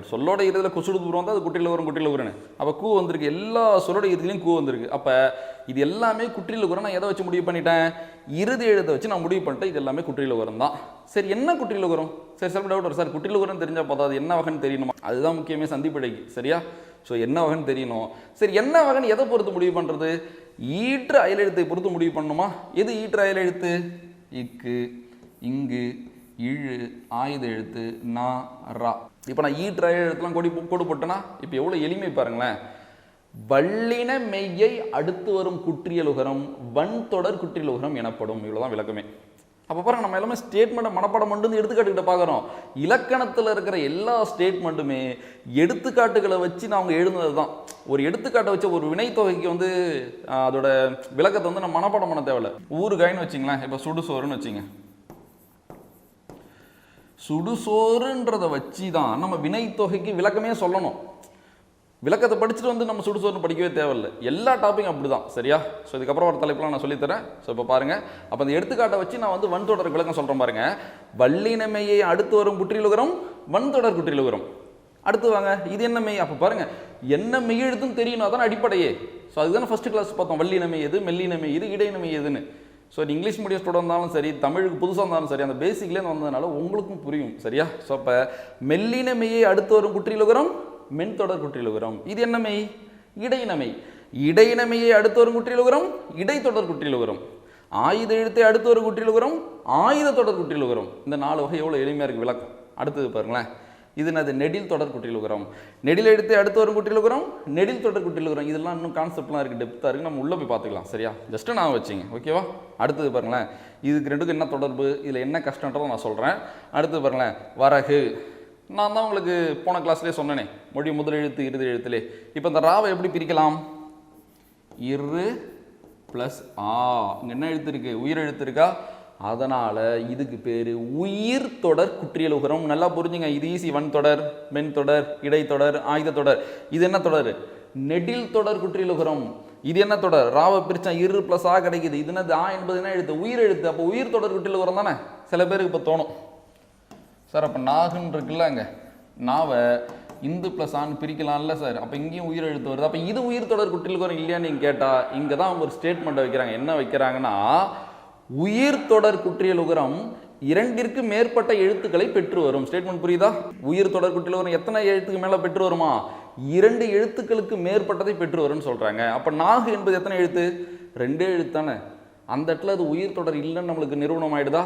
இப்போ சொல்லோட இறுதியில் குசுடு தூரம் வந்து அது குட்டியில் வரும் குட்டியில் வருன்னு. அப்போ கூ வந்திருக்கு, எல்லா சொல்லோட இறுதியிலையும் கூ வந்திருக்கு. அப்போ இது எல்லாமே குற்றியில் வரும். நான் எதை வச்சு முடிவு பண்ணிட்டேன்? இறுதி எழுத்தை வச்சு நான் முடிவு பண்ணிட்டேன் இது எல்லாமே குற்றியில் வரும் தான். சரி, என்ன குற்றியில் வரும்? சரி சார் டவுட் வரும் சார், குற்றியில் வரும்னு தெரிஞ்சால் பார்த்தா அது என்ன வகைன்னு தெரியணுமா? அதுதான் முக்கியமே சந்திப்பிடைக்கு. சரியா? ஸோ என்ன வகைன்னு தெரியணும். சரி, என்ன வகைன்னு எதை பொறுத்து முடிவு பண்ணுறது? ஈற்று அயல் எழுத்தை பொறுத்து முடிவு பண்ணணுமா? எது ஈற்று அயல் எழுத்து? இக்கு, இங்கு, இழு, ஆயுத எழுத்து, நா, ரா. இப்போ நான் ஈற்று அயல் எழுத்துலாம் கோடு போட்டேன்னா இப்போ எவ்வளோ எளிமை பாருங்களேன். வல்லின மெய்யை அடுத்து வரும் குற்றியலுகரம் வன் தொடர் குற்றியலுகரம் எனப்படும். இவ்வளோதான் விளக்கமே. அப்போ பாருங்க, நம்ம எல்லாமே ஸ்டேட்மெண்ட்டை மனப்பாடம் பண்ணி எடுத்துக்காட்டுக்கிட்ட பார்க்குறோம். இலக்கணத்தில் இருக்கிற எல்லா ஸ்டேட்மெண்ட்டுமே எடுத்துக்காட்டுகளை வச்சு நான் அவங்க எழுதுனது தான். ஒரு எடுத்துக்காட்டை வச்சு ஒரு வினைத்தொகைக்கு வந்து அதோட விளக்கத்தை வந்து நம்ம மனப்பாடம் பண்ண தேவையில்லை. ஊறுகாய்னு வச்சிங்களேன், இப்போ சுடுசோறுன்னு வச்சிங்க. சுடுசோறுன்றதை வச்சு தான் நம்ம வினைத்தொகைக்கு விளக்கமே சொல்லணும். விளக்கத்தை படிச்சுட்டு வந்து நம்ம சுடுசோறுன்னு படிக்கவே தேவையில்லை. எல்லா டாப்பிக்கும் அப்படி தான். சரியா? ஸோ இதுக்கப்புறம் ஒரு தலைப்பெலாம் நான் சொல்லித்தரேன். ஸோ இப்போ பாருங்கள், அப்போ அந்த எடுத்துக்காட்டை வச்சு நான் வந்து வன் தொடர் விளக்கம் சொல்கிறேன் பாருங்க. வல்லினமையை அடுத்து வரும் குற்றியலுகரம் வன் தொடர் குற்றியலுகரம். அடுத்து வாங்க, இது என்ன மெய்? அப்போ பாருங்க, என்ன மெய் எழுத்துன்னு தெரியணும், அதான் அடிப்படையே. ஸோ அதுதானே ஃபர்ஸ்ட் கிளாஸ் பார்த்தோம். வல்லினமை எது, மெல்லினமை எது, இடையினமை எதுன்னு. ஸோ இங்கிலீஷ் மீடியம் ஸ்டூடெண்ட் இருந்தாலும் சரி, தமிழுக்கு புதுசாக இருந்தாலும் சரி, அந்த பேசிக்லேருந்து வந்ததுனால உங்களுக்கும் புரியும். சரியா? ஸோ அப்போ மெல்லினமையை அடுத்து வரும் குற்றியலுகரம் மென் தொடர் குற்றியலுகரம். இது என்ன மெய்? இடையினமை. இடையினமையை அடுத்து வரும் குற்றியலுகரம் இடைத்தொடர் குற்றியலுகரம். ஆயுத எழுத்தை அடுத்து வரும் குற்றியலுகரம் ஆயுத தொடர் குற்றியலுகரம். இந்த 4 வகை எவ்வளோ எளிமையாக இருக்குது விளக்கம். அடுத்தது பாருங்களேன், இது என்னது? நெடில் தொடர் குற்றியலுகரம். நெடில் எழுத்தை அடுத்து வரும் குற்றியலுகரம் நெடில் தொடர் குற்றியலுகரம். இதெல்லாம் இன்னும் கான்செப்ட்லாம் இருக்குது, டெப்த்தாக இருக்குது, நம்ம உள்ளே போய் பார்த்துக்கலாம். சரியா? ஜஸ்ட்டு நான் வச்சிங்க. ஓகேவா? அடுத்தது பாருங்களேன், இதுக்கு ரெண்டுக்கும் என்ன தொடர்பு, இதில் என்ன கஷ்டன்றதை நான் சொல்கிறேன். அடுத்தது பாருங்களேன், வரகு. நான் தான் உங்களுக்கு போன கிளாஸ்லேயே சொன்னேனே, மொழி முதல் எழுத்து இறுதி எழுத்துலே. இப்போ இந்த ராவை எப்படி பிரிக்கலாம்? இரு ப்ளஸ் ஆ. இங்கே என்ன எழுத்து இருக்குது? உயிர் எழுத்து இருக்கா? அதனால் இதுக்கு பேர் உயிர் தொடர் குற்றியலுகரம். நல்லா புரிஞ்சுங்க. இது ஈஸி. வன் தொடர், மென் தொடர், இடைத்தொடர், ஆயுத தொடர். இது என்ன தொடர்? நெடில் தொடர் குற்றியலுகரம். இது என்ன தொடர்? ராவை பிரிச்சா இரு ப்ளஸ் ஆ கிடைக்குது. இது என்னது? ஆ என்பது என்ன எழுத்து? உயிர் எழுத்து. அப்போ உயிர் தொடர் குற்றியலுகரம் தானே. சில பேருக்கு இப்போ தோணும், சார் அப்போ நாகுன்னு இருக்குல்ல, அங்கே நாவை இந்து ப்ளஸ் ஆன்னு பிரிக்கலாம்ல சார், அப்போ இங்கேயும் உயிர் எழுத்து வருது, அப்போ இது உயிர் தொடர் குற்றியலுகரம் இல்லையான்னு நீங்கள் கேட்டால், இங்கே தான் ஒரு ஸ்டேட்மெண்ட்டை வைக்கிறாங்க. என்ன வைக்கிறாங்கன்னா, உயிர் தொடர் குற்றியலுகரம் 2ற்கு மேற்பட்ட எழுத்துக்களை பெற்று வரும். ஸ்டேட்மெண்ட் புரியுதா? உயிர் தொடர் குற்றியலுகரம் எத்தனை எழுத்துக்கு மேலே பெற்று வருமா? 2 எழுத்துக்களுக்கு மேற்பட்டதை பெற்று வரும்னு சொல்கிறாங்க. அப்போ நாகு என்பது எத்தனை எழுத்து? 2 எழுத்து தானே. அந்த இடத்துல அது உயிர் தொடர் இல்லைன்னு நம்மளுக்கு நிரூபணம் ஆயிடுதா?